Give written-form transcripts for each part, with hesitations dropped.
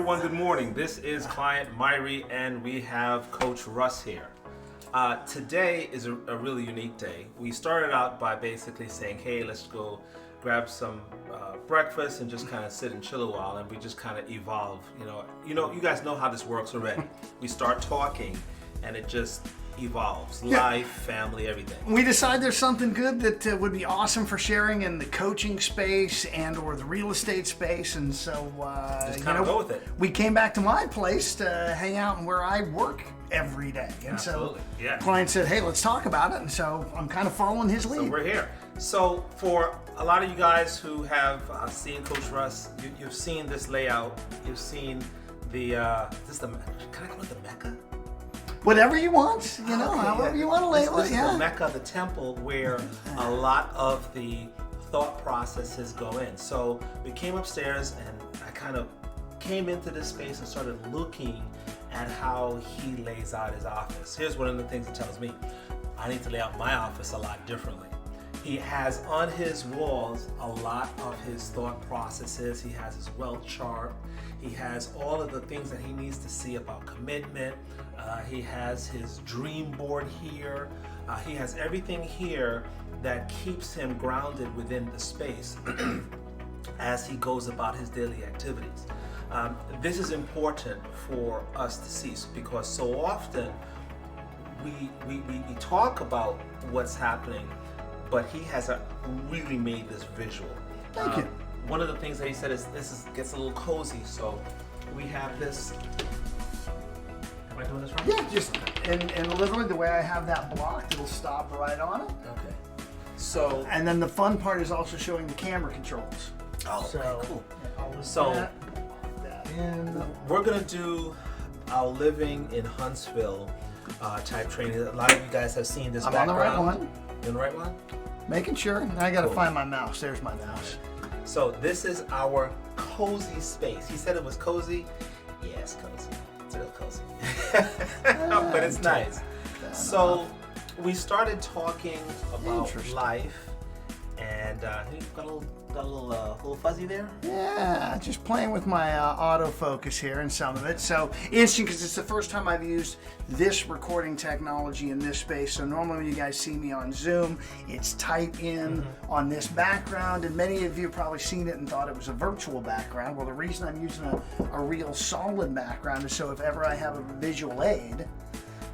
everyone, good morning. This is Clyent, Myrie, and we have Coach Russ here. Today is a really unique day. We started out by basically saying, hey, let's go grab some breakfast and just kind of sit and chill a while, and we just kind of evolve. You guys know how this works already. We start talking and it just evolves. Life, family, everything. We decided there's something good that would be awesome for sharing in the coaching space and or the real estate space, and so just kind of go with it. We came back to my place to hang out and where I work every day, and Absolutely. so Clyent said, hey, let's talk about it, and so I'm kind of following his lead. So we're here. So for a lot of you guys who have seen Coach Russ, you've seen this layout. You've seen the can I call it the Mecca? Whatever you want, however you want to label it. This is the Mecca, the temple where a lot of the thought processes go in. So we came upstairs and I kind of came into this space and started looking at how he lays out his office. Here's one of the things it tells me. I need to lay out my office a lot differently. He has on his walls a lot of his thought processes. He has his wealth chart. He has all of the things that he needs to see about commitment. He has his dream board here. He has everything here that keeps him grounded within the space as he goes about his daily activities. This is important for us to see because so often we talk about what's happening, but he has really made this visual. Thank you. One of the things that he said is gets a little cozy. So we have this. Am I doing this right? Yeah, just and literally the way I have that blocked, it'll stop right on it. Okay. So and then the fun part is also showing the camera controls. Oh, so, okay, cool. So that in. We're gonna do our living in Huntsville type training. A lot of you guys have seen this. I'm background. on the right one. You on the right one? Making sure. Now I gotta find my mouse. There's my mouse. So this is our cozy space. He said it was cozy. Yeah, it's cozy. It's real cozy. But it's nice. So we started talking about life, and he got a little fuzzy there. Yeah, just playing with my autofocus here and some of it. So interesting because it's the first time I've used this recording technology in this space. So normally when you guys see me on Zoom, it's type in on this background, and many of you have probably seen it and thought it was a virtual background. Well, the reason I'm using a real solid background is so if ever I have a visual aid,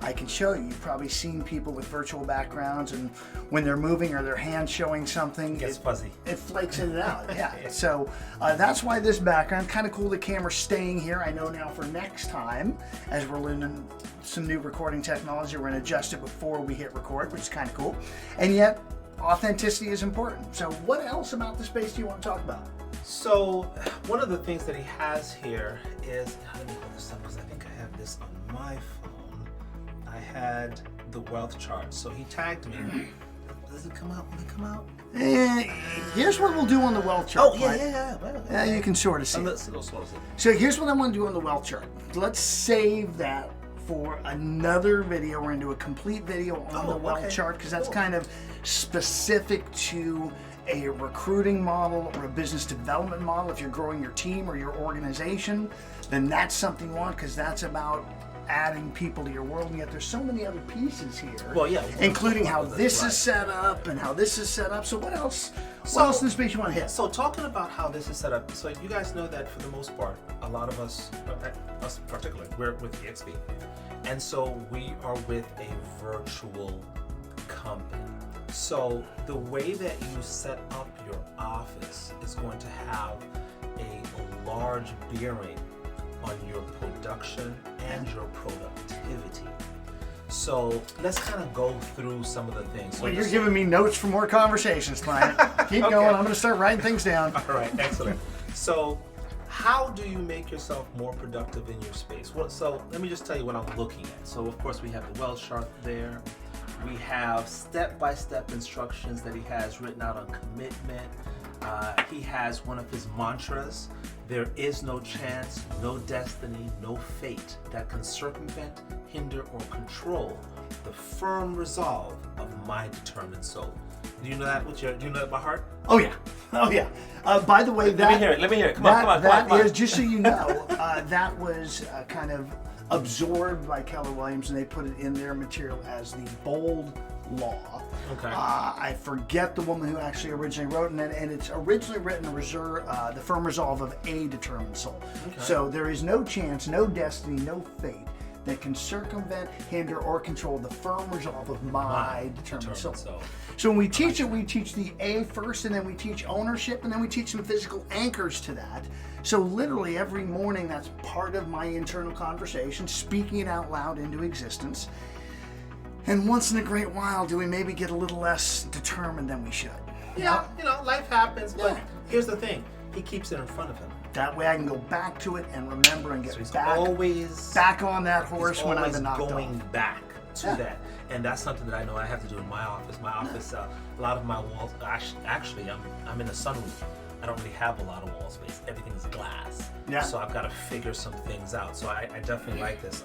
I can show you. You've probably seen people with virtual backgrounds, and when they're moving or their hand showing something, it gets fuzzy. It flakes in and out. Yeah. So that's why this background, kind of cool. The camera's staying here. I know now for next time, as we're learning some new recording technology, we're going to adjust it before we hit record, which is kind of cool. And yet, authenticity is important. So what else about the space do you want to talk about? So one of the things that he has here is, let me hold this up because I think I have this on my phone. I had the wealth chart. So he tagged me. Does it come out when it come out? Here's what we'll do on the wealth chart. Oh, yeah. Yeah, you can sort of see it. So here's what I want to do on the wealth chart. Let's save that for another video. We're going to do a complete video on the wealth chart because that's kind of specific to a recruiting model or a business development model. If you're growing your team or your organization, then that's something you want because that's about adding people to your world, and yet there's so many other pieces here. Well, yeah, including how this is set up and how this is set up. So what else? What else in the space you want to hit? So talking about how this is set up. So you guys know that for the most part, a lot of us particularly, we're with EXP, and so we are with a virtual company. So the way that you set up your office is going to have a large bearing on your production and your productivity. So let's kind of go through some of the things. So well, you're giving me notes for more conversations, Clyent. Keep going. I'm going to start writing things down. All right, excellent. So how do you make yourself more productive in your space? Well, so let me just tell you what I'm looking at. So of course we have the wealth chart there. We have step-by-step instructions that he has written out on commitment. He has one of his mantras. There is no chance, no destiny, no fate that can circumvent, hinder, or control the firm resolve of my determined soul. Do you know that? Do you know that by heart? Oh yeah, oh yeah. By the way, Let me hear it. Let me hear it. Come on. That is, just so you know, that was kind of absorbed by Keller Williams, and they put it in their material as the bold law. Okay. I forget the woman who actually originally wrote it, and it's originally written the firm resolve of a determined soul. Okay. So there is no chance, no destiny, no fate that can circumvent, hinder, or control the firm resolve of my determined soul. So when we teach it, we teach the A first, and then we teach ownership, and then we teach some physical anchors to that. So literally every morning, that's part of my internal conversation, speaking it out loud into existence. And once in a great while, do we maybe get a little less determined than we should? Yeah, life happens, but here's the thing. He keeps it in front of him. That way I can go back to it and remember and get always back on that horse when I've been knocked going off. back to that. And that's something that I know I have to do in my office. My office, a lot of my walls, actually, I'm in a sunroof. I don't really have a lot of wall space. Everything is glass. Yeah. So I've got to figure some things out. So I definitely like this.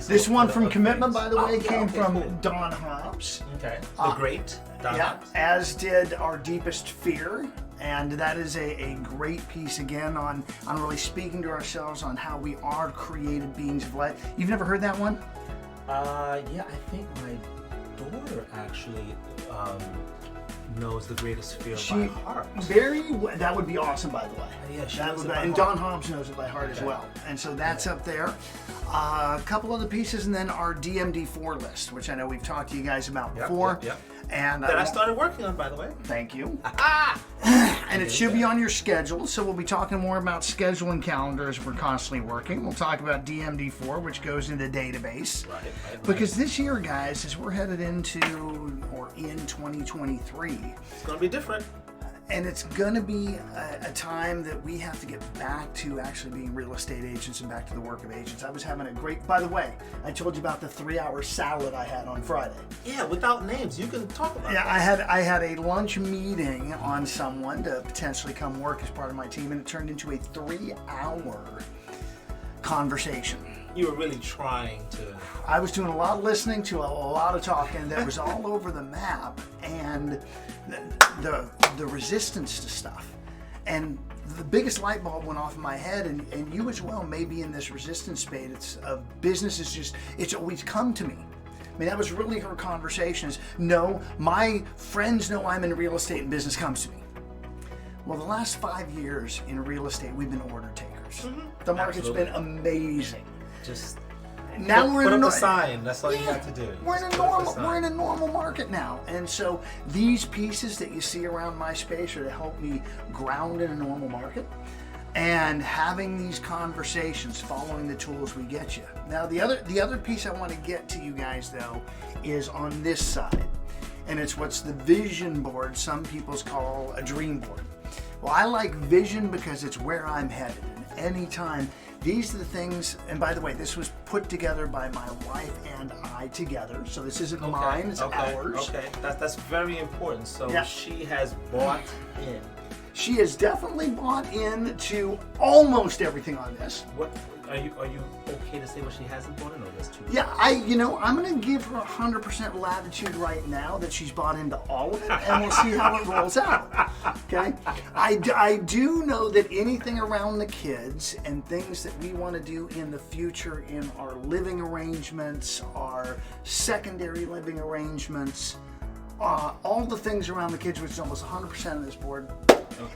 This one from Commitment, by the way, came from Don Hobbs. Okay. The great Don Hobbs. As did Our Deepest Fear. And that is a great piece, again, on really speaking to ourselves on how we are created beings of light. You've never heard that one? Yeah, I think my daughter actually knows The Greatest Fear by heart. That would be awesome, by the way. Yeah, she knows it by and heart. Don Hobbs knows it by heart as well. And so that's up there. A couple other pieces, and then our DMD4 list, which I know we've talked to you guys about before. Yep. And that I started working on, by the way. Thank you. And it should be on your schedule, so we'll be talking more about scheduling calendars. We're constantly working. We'll talk about DMD4, which goes into the database. Right. Because this year, guys, as we're headed into or in 2023, it's going to be different. And it's going to be a time that we have to get back to actually being real estate agents and back to the work of agents. I was having a great, by the way, I told you about the 3-hour salad I had on Friday. Yeah, without names, you can talk about that. Yeah, I had a lunch meeting on someone to potentially come work as part of my team, and it turned into a 3-hour conversation. You were really trying to... I was doing a lot of listening to a lot of talking that was all over the map, and the resistance to stuff. And the biggest light bulb went off in my head, and you as well may be in this resistance space of business it's always come to me. I mean, that was really her conversation is, no, my friends know I'm in real estate and business comes to me. Well, the last 5 years in real estate, we've been order takers. Mm-hmm. The market's been amazing. Just now put up a sign. That's all you have to do. We're in a normal market now, and so these pieces that you see around my space are to help me ground in a normal market, and having these conversations, following the tools we get you. Now, the other piece I want to get to you guys though is on this side, and it's what's the vision board. Some people call a dream board. Well, I like vision because it's where I'm headed, and anytime. These are the things, and by the way, this was put together by my wife and I together, so this isn't mine, it's ours. Okay, that's very important. So she has bought in. She has definitely bought into almost everything on this. What are you okay to say what she hasn't bought in, or this too? Yeah, I'm going to give her 100% latitude right now that she's bought into all of it, and we'll see how it rolls out. Okay, I do know that anything around the kids and things that we want to do in the future in our living arrangements, our secondary living arrangements, all the things around the kids, which is almost 100% of this board,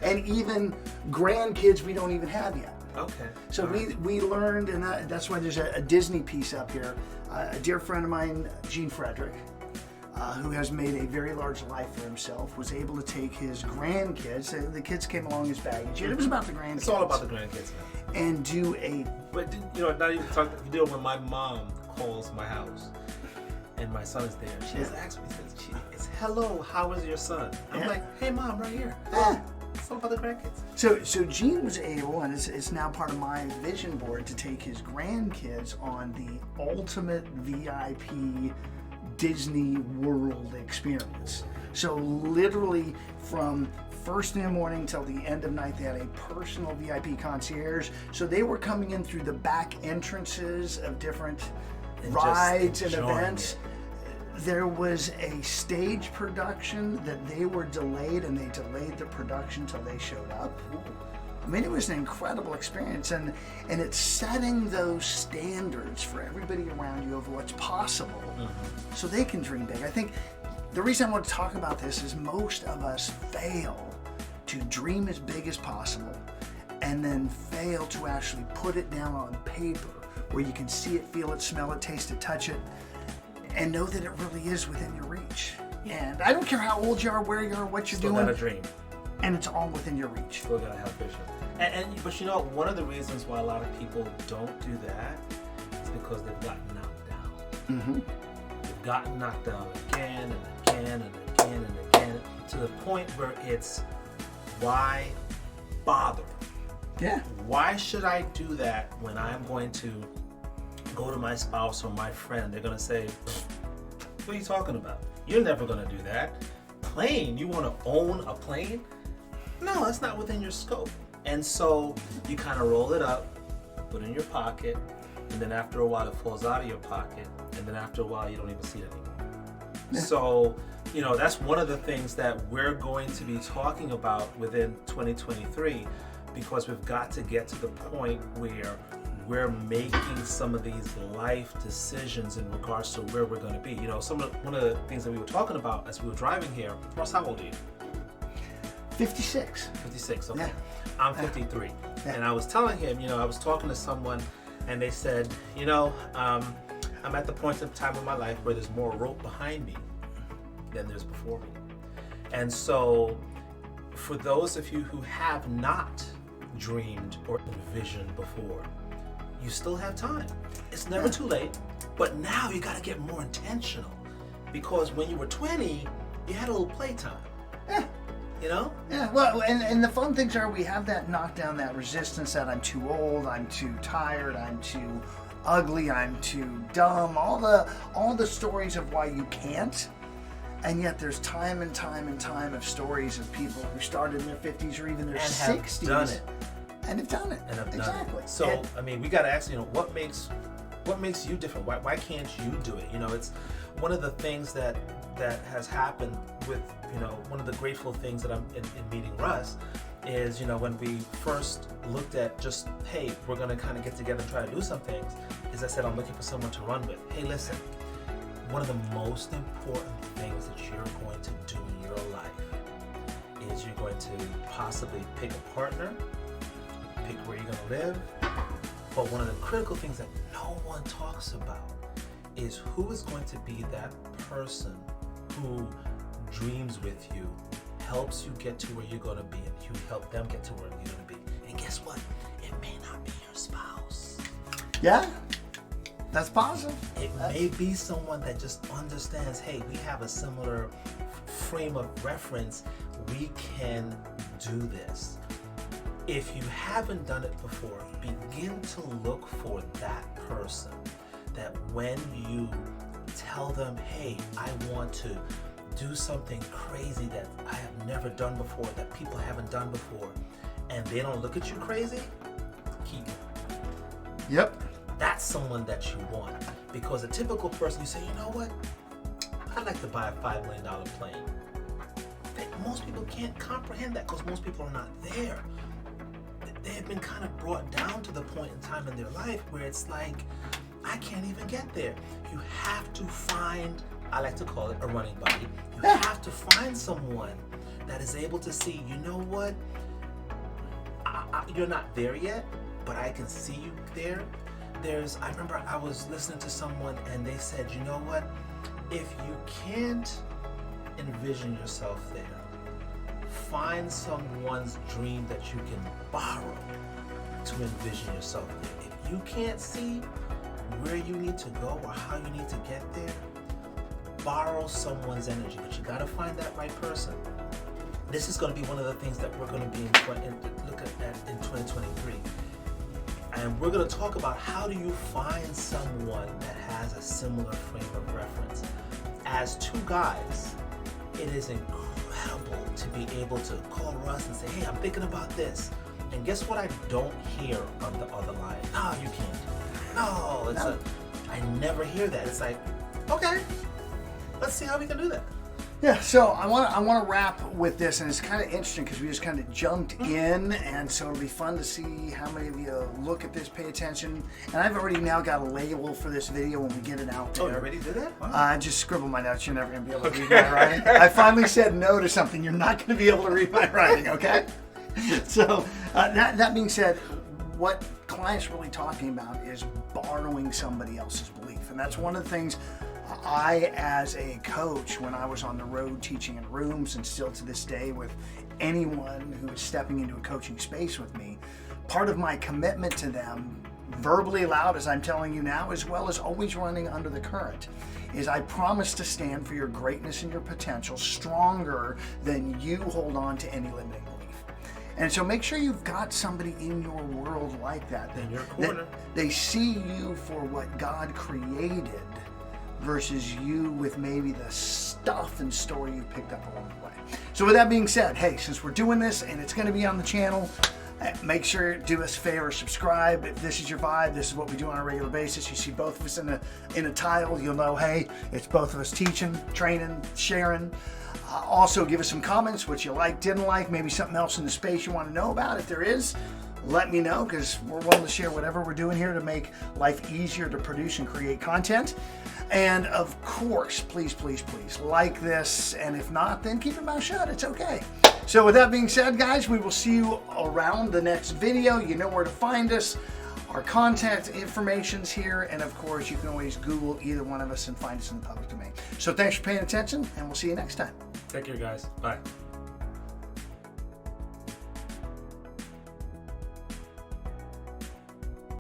and even grandkids we don't even have yet. Okay. So we learned, and that's why there's a Disney piece up here. A dear friend of mine, Gene Frederick, who has made a very large life for himself, was able to take his grandkids. The kids came along as baggage. It was about the grandkids. It's all about the grandkids now. And do a. But now you talk the deal when my mom calls my house, and my son is there. She has asked me, it's hello, how is your son? I'm like, hey mom, right here. It's all about the grandkids. So Gene was able, and it's now part of my vision board, to take his grandkids on the ultimate VIP Disney World experience. So literally from first thing in the morning till the end of night, they had a personal VIP concierge. So they were coming in through the back entrances of different rides and events. There was a stage production that they were delayed, and they delayed the production till they showed up. I mean, it was an incredible experience, and it's setting those standards for everybody around you of what's possible, so they can dream big. I think the reason I want to talk about this is most of us fail to dream as big as possible, and then fail to actually put it down on paper where you can see it, feel it, smell it, taste it, touch it, and know that it really is within your reach. And I don't care how old you are, where you are, what you're Still doing. got a dream. And it's all within your reach. Still gotta have vision. But you know, one of the reasons why a lot of people don't do that is because they've gotten knocked down. They've gotten knocked down again and again and again and again, to the point where it's, why bother? Yeah. Why should I do that when I'm going to go to my spouse or my friend? They're gonna say, what are you talking about? You're never gonna do that. Plane? You wanna own a plane? No, that's not within your scope. And so you kind of roll it up, put it in your pocket, and then after a while it falls out of your pocket, and then after a while you don't even see it anymore. Yeah. So, you know, that's one of the things that we're going to be talking about within 2023, because we've got to get to the point where we're making some of these life decisions in regards to where we're going to be. You know, one of the things that we were talking about as we were driving here. Ross, how old are you? 56. 56, okay. Yeah. I'm 53. Yeah. And I was telling him, you know, I was talking to someone and they said, you know, I'm at the point in time of my life where there's more rope behind me than there's before me. And so for those of you who have not dreamed or envisioned before, you still have time. It's never too late, but now you got to get more intentional, because when you were 20, you had a little playtime. Yeah. You know? Yeah, well, and the fun things are we have that knockdown, that resistance that I'm too old, I'm too tired, I'm too ugly, I'm too dumb, all the stories of why you can't. And yet there's time and time and time of stories of people who started in their 50s or even their 60s. Done it. And have done it. And have exactly. Done it. So, I mean, we got to ask, you know, what makes you different? Why can't you do it? You know, it's one of the things that has happened with, you know, one of the grateful things that I'm in meeting Russ is, you know, when we first looked at just, hey, we're going to kind of get together and try to do some things, is I said, I'm looking for someone to run with. Hey, listen, one of the most important things that you're going to do in your life is you're going to possibly pick a partner, pick where you're going to live, but one of the critical things that no one talks about is who is going to be that person who dreams with you, helps you get to where you're going to be, and you help them get to where you're going to be. And guess what? It may not be your spouse. Yeah, that's positive. It may be someone that just understands, hey, we have a similar frame of reference. We can do this. If you haven't done it before, begin to look for that person that when you tell them, hey, I want to do something crazy that I have never done before, that people haven't done before, and they don't look at you crazy, keep it. Yep. That's someone that you want. Because a typical person, you say, you know what? I'd like to buy a $5 million plane. Most people can't comprehend that because most people are not there. They have been kind of brought down to the point in time in their life where it's like, I can't even get there. You have to find, I like to call it a running buddy. You have to find someone that is able to see, you know what? You're not there yet, but I can see you there. I remember I was listening to someone and they said, you know what? If you can't envision yourself there, find someone's dream that you can borrow to envision yourself there. If you can't see where you need to go or how you need to get there, borrow someone's energy, but you gotta find that right person. This is gonna be one of the things that we're gonna be looking at in 2023. And we're gonna talk about how do you find someone that has a similar frame of reference. As two guys, it is incredible to be able to call Russ and say, hey, I'm thinking about this. And guess what I don't hear on the other line? No, you can't. No, I never hear that. It's like, okay, let's see how we can do that. Yeah, so I want to wrap with this, and it's kind of interesting because we just kind of jumped in, and so it'll be fun to see how many of you look at this, pay attention. And I've already now got a label for this video when we get it out there. Oh, you already did that? Wow. I just scribble my notes. You're never going to be able to read my writing. I finally said no to something. You're not going to be able to read my writing, okay? So that being said, what Clyent's really talking about is borrowing somebody else's belief, and that's one of the things I, as a coach, when I was on the road teaching in rooms, and still to this day with anyone who is stepping into a coaching space with me, part of my commitment to them, verbally loud as I'm telling you now, as well as always running under the current, is I promise to stand for your greatness and your potential stronger than you hold on to any limiting belief. And so make sure you've got somebody in your world like that. In your corner. That they see you for what God created versus you with maybe the stuff and story you picked up along the way. So with that being said, hey, since we're doing this and it's going to be on the channel, make sure, do us a favor, subscribe. If this is your vibe, this is what we do on a regular basis. You see both of us in a title, you'll know, hey, it's both of us teaching, training, sharing. Also, give us some comments, what you like, didn't like, maybe something else in the space you want to know about. If there is, let me know, because we're willing to share whatever we're doing here to make life easier to produce and create content. And of course, please, please, please like this. And if not, then keep your mouth shut. It's okay. So with that being said, guys, we will see you around the next video. You know where to find us. Our contact information's here. And of course, you can always Google either one of us and find us in the public domain. So thanks for paying attention, and we'll see you next time. Take care, guys. Bye.